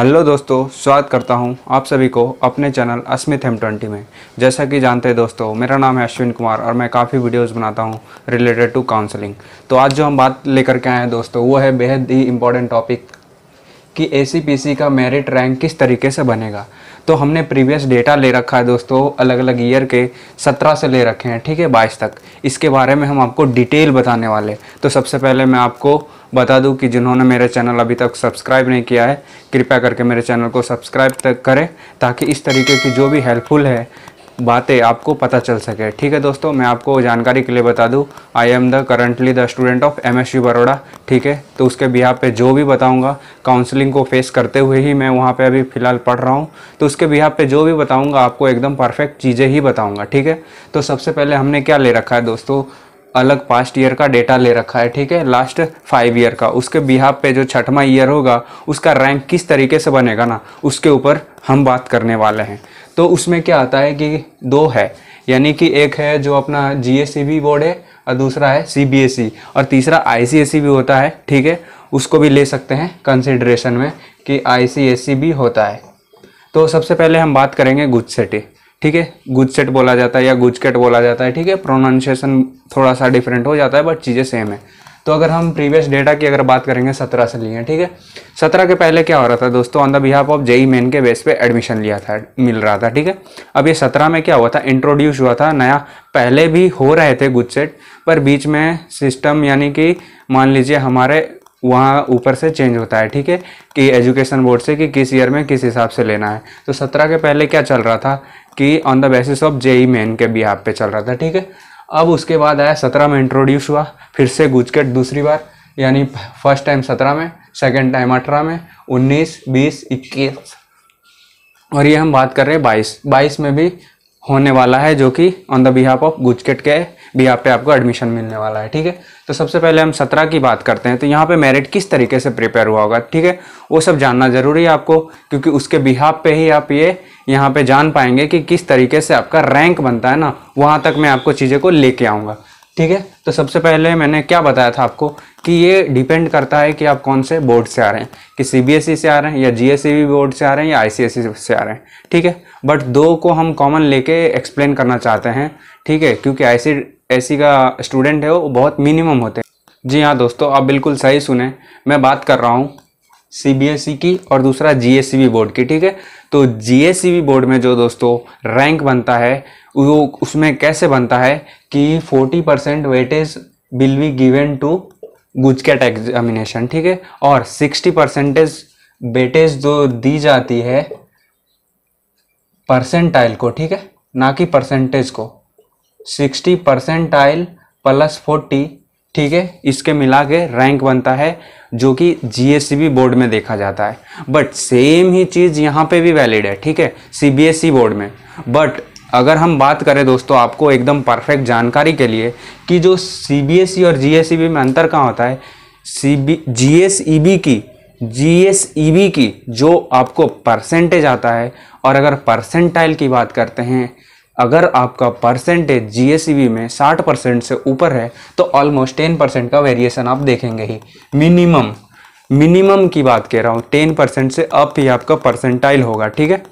Hello दोस्तों, स्वागत करता हूं आप सभी को अपने चैनल अस्मित M20 में। जैसा कि जानते हैं दोस्तों, मेरा नाम है अश्विन कुमार और मैं काफ़ी वीडियोस बनाता हूं रिलेटेड टू काउंसलिंग। तो आज जो हम बात लेकर के आए हैं दोस्तों, वो है बेहद ही इम्पोर्टेंट टॉपिक कि ACPC का मेरिट रैंक किस तरीके से बनेगा। तो हमने प्रीवियस डेटा ले रखा है दोस्तों, अलग अलग ईयर के 17 से ले रखे हैं, ठीक है, 22 तक। इसके बारे में हम आपको डिटेल बताने वाले। तो सबसे पहले मैं आपको बता दूं कि जिन्होंने मेरे चैनल अभी तक सब्सक्राइब नहीं किया है, कृपया करके मेरे चैनल को सब्सक्राइब तक करें, ताकि इस तरीके की जो भी हेल्पफुल है बातें आपको पता चल सके। ठीक है दोस्तों, मैं आपको जानकारी के लिए बता दूं, I am currently the student of MSU Baroda. ठीक है, तो उसके बिहाफ पे जो भी बताऊंगा, काउंसलिंग को फेस करते हुए ही मैं वहाँ पे अभी फ़िलहाल पढ़ रहा हूँ, तो उसके बिहाफ पे जो भी बताऊँगा आपको एकदम परफेक्ट चीज़ें ही बताऊँगा। ठीक है, तो सबसे पहले हमने क्या ले रखा है दोस्तों, अलग पास्ट ईयर का डेटा ले रखा है। ठीक है, लास्ट 5 ईयर का, उसके बिहाफ पे जो 6वां ईयर होगा उसका रैंक किस तरीके से बनेगा ना, उसके ऊपर हम बात करने वाले हैं। तो उसमें क्या आता है कि 2 है, यानी कि एक है जो अपना GSEB बोर्ड है और दूसरा है CBSE, और तीसरा ICSE भी होता है। ठीक है, उसको भी ले सकते हैं कंसिडरेशन में कि ICSE भी होता है। तो सबसे पहले हम बात करेंगे गुजसेट। ठीक है, गुजसेट बोला जाता है या गुजकेट बोला जाता है। ठीक है, प्रोनाउंसिएशन थोड़ा सा डिफरेंट हो जाता है, बट चीज़ें सेम है। तो अगर हम प्रीवियस डेटा की अगर बात करेंगे, 17 से लिए हैं। ठीक है, 17 के पहले क्या हो रहा था दोस्तों, on the behalf of JEE main के बेस पे एडमिशन लिया था, मिल रहा था। ठीक है, अब ये 17 में क्या हुआ था, इंट्रोड्यूस हुआ था नया। पहले भी हो रहे थे गुजसेट, पर बीच में सिस्टम, यानी कि मान लीजिए हमारे वहाँ ऊपर से चेंज होता है। ठीक है, कि एजुकेशन बोर्ड से कि किस ईयर में किस हिसाब से लेना है। तो 17 के पहले क्या चल रहा था कि on the basis of JEE main के बिहाफ पे चल रहा था। ठीक है, अब उसके बाद आया 17 में इंट्रोड्यूस हुआ फिर से गुजकेट दूसरी बार, यानी फर्स्ट टाइम 17 में, सेकंड टाइम 18 में, 19, 20, 21, और ये हम बात कर रहे हैं 22 में भी होने वाला है, जो कि on the behalf of GUJCET के बिहाफ पे आपको एडमिशन मिलने वाला है। ठीक है, तो सबसे पहले हम 17 की बात करते हैं। तो यहाँ पे मेरिट किस तरीके से प्रिपेयर हुआ होगा, ठीक है, वो सब जानना जरूरी है आपको, क्योंकि उसके बिहाफ पे ही आप ये यहाँ पे जान पाएंगे कि किस तरीके से आपका रैंक बनता है ना। वहाँ तक मैं आपको चीज़ें को लेके आऊँगा। ठीक है, तो सबसे पहले मैंने क्या बताया था आपको कि ये डिपेंड करता है कि आप कौन से बोर्ड से आ रहे हैं, कि CBSE से आ रहे हैं या GSEB बोर्ड से आ रहे हैं या ICSE से आ रहे हैं। ठीक है, बट 2 को हम कॉमन लेके एक्सप्लेन करना चाहते हैं। ठीक है, क्योंकि ICSE का स्टूडेंट है वो बहुत मिनिमम होते हैं। जी हाँ दोस्तों, आप बिल्कुल सही सुने, मैं बात कर रहा हूँ CBSE की और दूसरा GSEB बोर्ड की। ठीक है, तो GSEB बोर्ड में जो दोस्तों रैंक बनता है, वो उसमें कैसे बनता है कि 40% weightage will be given to GUJCET examination. ठीक है, और 60% वेटेज जो दी जाती है परसेंटाइल को, ठीक है, ना कि परसेंटेज को। 60 परसेंटाइल प्लस 40, ठीक है, इसके मिला के रैंक बनता है, जो कि GSEB बोर्ड में देखा जाता है। बट सेम ही चीज़ यहाँ पे भी वैलिड है। ठीक है, CBSE बोर्ड में। बट अगर हम बात करें दोस्तों, आपको एकदम परफेक्ट जानकारी के लिए कि जो CBSE और GSEB में अंतर कहाँ होता है, GSEB की जो आपको परसेंटेज आता है, और अगर परसेंटाइल की बात करते हैं, अगर आपका परसेंटेज GSEB में 60% से ऊपर है तो ऑलमोस्ट 10% का वेरिएशन आप देखेंगे ही। मिनिमम की बात कह रहा हूँ, 10% से अप ही आपका परसेंटाइल होगा। ठीक है,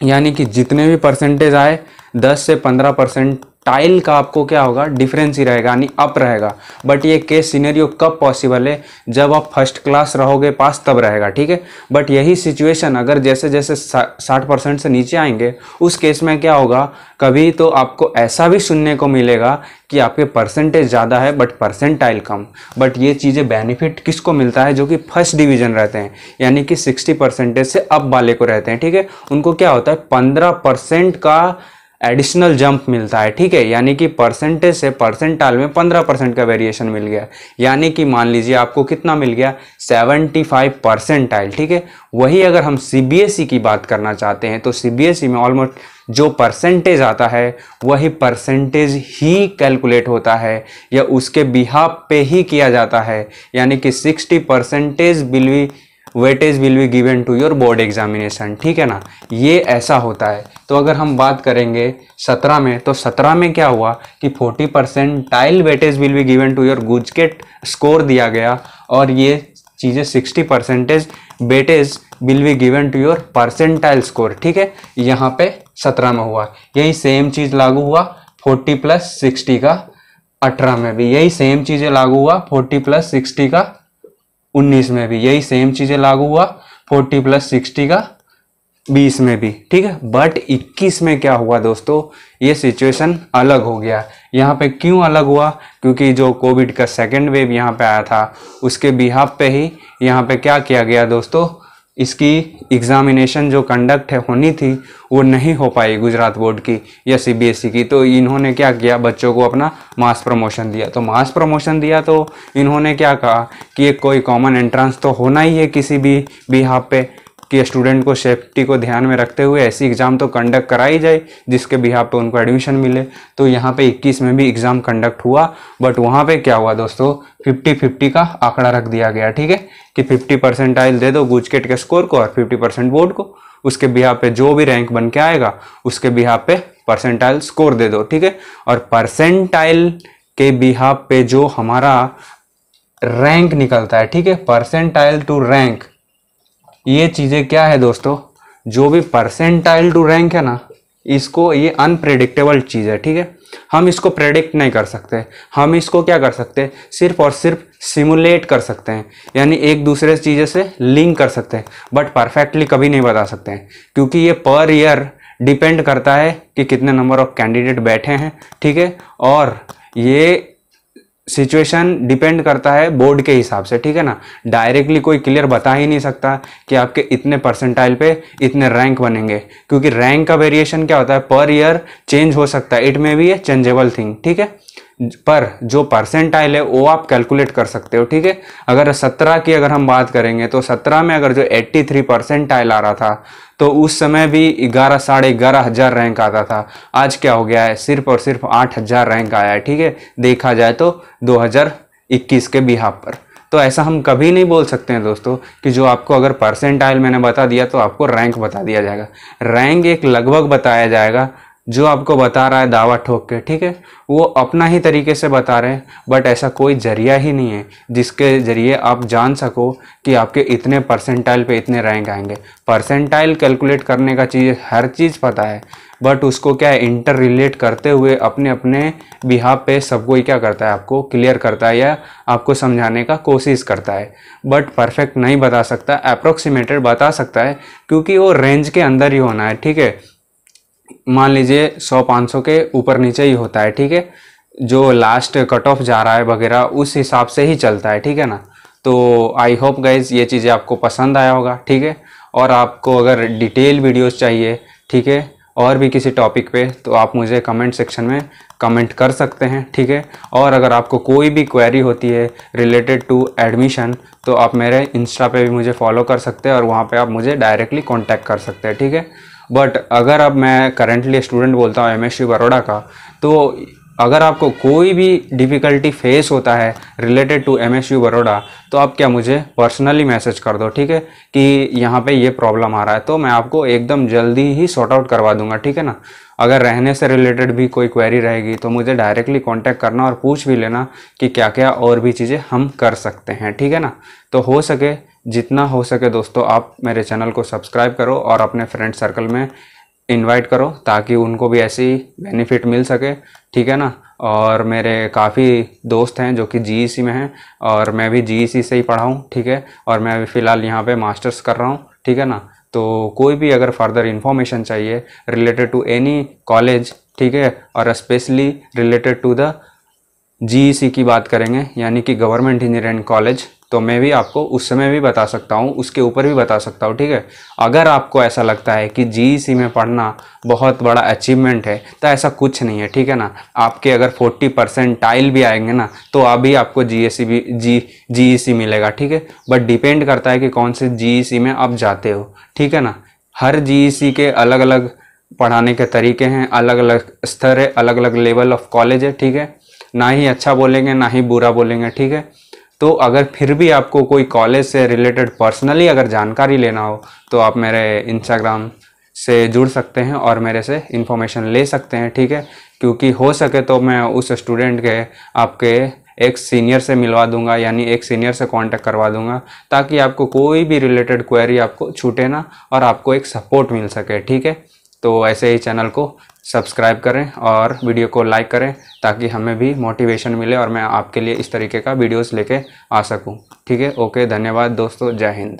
यानी कि जितने भी परसेंटेज आए, 10 से 15% टाइल का आपको क्या होगा, डिफरेंस ही रहेगा, यानी अप रहेगा। बट ये केस सिनेरियो कब पॉसिबल है, जब आप फर्स्ट क्लास रहोगे पास, तब रहेगा। ठीक है, बट यही सिचुएशन अगर जैसे जैसे 60% से नीचे आएंगे, उस केस में क्या होगा, कभी तो आपको ऐसा भी सुनने को मिलेगा कि आपके परसेंटेज ज़्यादा है बट परसेंटाइल कम। बट ये चीज़ें बेनिफिट किसको मिलता है, जो कि फर्स्ट डिवीजन रहते हैं, यानी कि 60% से अप वाले को रहते हैं। ठीक है, उनको क्या होता है, 15% का एडिशनल जंप मिलता है। ठीक है, यानी कि परसेंटेज से परसेंटाइल में 15% का वेरिएशन मिल गया, यानी कि मान लीजिए आपको कितना मिल गया, 75 परसेंटाइल। ठीक है, वही अगर हम CBSE की बात करना चाहते हैं, तो CBSE में ऑलमोस्ट जो परसेंटेज आता है वही परसेंटेज ही कैलकुलेट होता है, या उसके बिहाफ पे ही किया जाता है, यानी कि 60% weightage will be given to your board examination. ठीक है ना, ये ऐसा होता है। तो अगर हम बात करेंगे 17 में, तो 17 में क्या हुआ कि 40% weightage will be given to your GUJCET score दिया गया, और ये चीज़ें 60% weightage will be given to your percentile score. ठीक है, यहाँ पे 17 में हुआ, यही सेम चीज लागू हुआ 40 + 60 का 18 में भी, यही सेम चीजें लागू हुआ 40 + 60 का 19 में भी, यही सेम चीजें लागू हुआ 40 + 60 का 20 में भी। ठीक है, बट 21 में क्या हुआ दोस्तों, ये सिचुएशन अलग हो गया। यहाँ पे क्यों अलग हुआ, क्योंकि जो कोविड का सेकेंड वेव यहाँ पे आया था उसके बिहाफ पे ही यहाँ पे क्या किया गया दोस्तों, इसकी एग्जामिनेशन जो कंडक्ट होनी थी वो नहीं हो पाई गुजरात बोर्ड की या सीबीएसई की। तो इन्होंने क्या किया, बच्चों को अपना मास प्रमोशन दिया। तो मास प्रमोशन दिया तो इन्होंने क्या कहा कि एक कोई कॉमन एंट्रेंस तो होना ही है किसी भी बिहाफ पे, कि स्टूडेंट को सेफ्टी को ध्यान में रखते हुए ऐसी एग्ज़ाम तो कंडक्ट कराई जाए जिसके बिहाफ पे उनको एडमिशन मिले। तो यहाँ पे 21 में भी एग्ज़ाम कंडक्ट हुआ, बट वहाँ पे क्या हुआ दोस्तों, 50-50 का आंकड़ा रख दिया गया। ठीक है, कि 50 परसेंटाइल दे दो गुजकेट के स्कोर को और 50% बोर्ड को, उसके बिहाफ पे जो भी रैंक बन के आएगा उसके बिहाफ पे परसेंटाइल स्कोर दे दो। ठीक है, और परसेंटाइल के बिहाफ पे जो हमारा रैंक निकलता है, ठीक है, परसेंटाइल टू रैंक, ये चीजें क्या है दोस्तों, जो भी परसेंटाइल टू रैंक है ना, इसको ये अनप्रेडिक्टेबल चीज है। ठीक है, हम इसको प्रेडिक्ट नहीं कर सकते, हम इसको क्या कर सकते हैं, सिर्फ और सिर्फ सिमुलेट कर सकते हैं, यानी एक दूसरे चीज़ें से लिंक कर सकते हैं, बट परफेक्टली कभी नहीं बता सकते हैं, क्योंकि ये पर ईयर डिपेंड करता है कि कितने नंबर ऑफ कैंडिडेट बैठे हैं। ठीक है, और ये सिचुएशन डिपेंड करता है बोर्ड के हिसाब से। ठीक है ना, डायरेक्टली कोई क्लियर बता ही नहीं सकता कि आपके इतने परसेंटाइल पे इतने रैंक बनेंगे, क्योंकि रैंक का वेरिएशन क्या होता है, पर ईयर चेंज हो सकता है, इट में भी ए चेंजेबल थिंग। ठीक है, पर जो परसेंटाइल है वो आप कैलकुलेट कर सकते हो। ठीक है, अगर 17 की अगर हम बात करेंगे तो 17 में अगर जो 83 परसेंटाइल आ रहा था तो उस समय भी 11 साढ़े 11,000 रैंक आता था। आज क्या हो गया है, सिर्फ और सिर्फ 8,000 रैंक आया है। ठीक है, देखा जाए तो 2021 के बिहाफ पर। तो ऐसा हम कभी नहीं बोल सकते हैं दोस्तों कि जो आपको अगर परसेंटाइल मैंने बता दिया तो आपको रैंक बता दिया जाएगा। रैंक एक लगभग बताया जाएगा, जो आपको बता रहा है दावा ठोक के, ठीक है, वो अपना ही तरीके से बता रहे हैं, बट ऐसा कोई जरिया ही नहीं है जिसके जरिए आप जान सको कि आपके इतने परसेंटाइल पे इतने रैंक आएंगे। परसेंटाइल कैलकुलेट करने का चीज़ हर चीज़ पता है, बट उसको क्या है, इंटर रिलेट करते हुए अपने अपने बिहाफ पे सब कोई क्या करता है, आपको क्लियर करता है या आपको समझाने का कोशिश करता है, बट परफेक्ट नहीं बता सकता, अप्रोक्सीमेटेड बता सकता है, क्योंकि वो रेंज के अंदर ही होना है। ठीक है, मान लीजिए 100-500 के ऊपर नीचे ही होता है। ठीक है, जो लास्ट कट ऑफ जा रहा है वगैरह उस हिसाब से ही चलता है। ठीक है ना, तो आई होप गाइज ये चीज़ें आपको पसंद आया होगा। ठीक है, और आपको अगर डिटेल वीडियोस चाहिए, ठीक है, और भी किसी टॉपिक पे, तो आप मुझे कमेंट सेक्शन में कमेंट कर सकते हैं। ठीक है, और अगर आपको कोई भी क्वेरी होती है रिलेटेड टू एडमिशन तो आप मेरे इंस्टा पे भी मुझे फॉलो कर सकते हैं और वहाँ पे आप मुझे डायरेक्टली कांटेक्ट कर सकते हैं। ठीक है, बट अगर अब मैं करेंटली स्टूडेंट बोलता हूँ एमएसयू बड़ौदा का, तो अगर आपको कोई भी डिफ़िकल्टी फेस होता है रिलेटेड टू एमएसयू बड़ौदा तो आप क्या मुझे पर्सनली मैसेज कर दो। ठीक है, कि यहाँ पे ये प्रॉब्लम आ रहा है, तो मैं आपको एकदम जल्दी ही सॉर्ट आउट करवा दूंगा। ठीक है ना, अगर रहने से रिलेटेड भी कोई क्वेरी रहेगी तो मुझे डायरेक्टली कांटेक्ट करना और पूछ भी लेना कि क्या क्या और भी चीज़ें हम कर सकते हैं। ठीक है ना, तो हो सके जितना हो सके दोस्तों आप मेरे चैनल को सब्सक्राइब करो और अपने फ्रेंड सर्कल में इनवाइट करो ताकि उनको भी ऐसी बेनिफिट मिल सके। ठीक है ना, और मेरे काफ़ी दोस्त हैं जो कि जीईसी में हैं और मैं भी जीईसी से ही पढ़ा हूँ। ठीक है, और मैं अभी फ़िलहाल यहाँ पे मास्टर्स कर रहा हूँ। ठीक है ना, तो कोई भी अगर फर्दर इन्फॉर्मेशन चाहिए रिलेटेड टू एनी कॉलेज, ठीक है, और specially related to the GEC की बात करेंगे यानी कि गवर्नमेंट इंजीनियरिंग कॉलेज, तो मैं भी आपको उस समय भी बता सकता हूँ, उसके ऊपर भी बता सकता हूँ। ठीक है, अगर आपको ऐसा लगता है कि जीईसी में पढ़ना बहुत बड़ा अचीवमेंट है तो ऐसा कुछ नहीं है। ठीक है ना, आपके अगर 40 परसेंटाइल भी आएंगे ना तो अभी आपको जीईसी मिलेगा। ठीक है, बट डिपेंड करता है कि कौन से जीईसी में आप जाते हो। ठीक है ना, हर जीईसी के अलग अलग पढ़ाने के तरीके हैं, अलग अलग स्तर है, अलग अलग लेवल ऑफ कॉलेज है। ठीक है, ना ही अच्छा बोलेंगे ना ही बुरा बोलेंगे। ठीक है, तो अगर फिर भी आपको कोई कॉलेज से रिलेटेड पर्सनली अगर जानकारी लेना हो तो आप मेरे इंस्टाग्राम से जुड़ सकते हैं और मेरे से इन्फॉर्मेशन ले सकते हैं। ठीक है, क्योंकि हो सके तो मैं उस स्टूडेंट के आपके एक सीनियर से मिलवा दूंगा, यानी एक सीनियर से कांटेक्ट करवा दूंगा, ताकि आपको कोई भी रिलेटेड क्वेरी आपको छूटे ना और आपको एक सपोर्ट मिल सके। ठीक है, तो ऐसे ही चैनल को सब्सक्राइब करें और वीडियो को लाइक करें, ताकि हमें भी मोटिवेशन मिले और मैं आपके लिए इस तरीके का वीडियोस लेके आ सकूं। ठीक है, ओके, धन्यवाद दोस्तों, जय हिंद।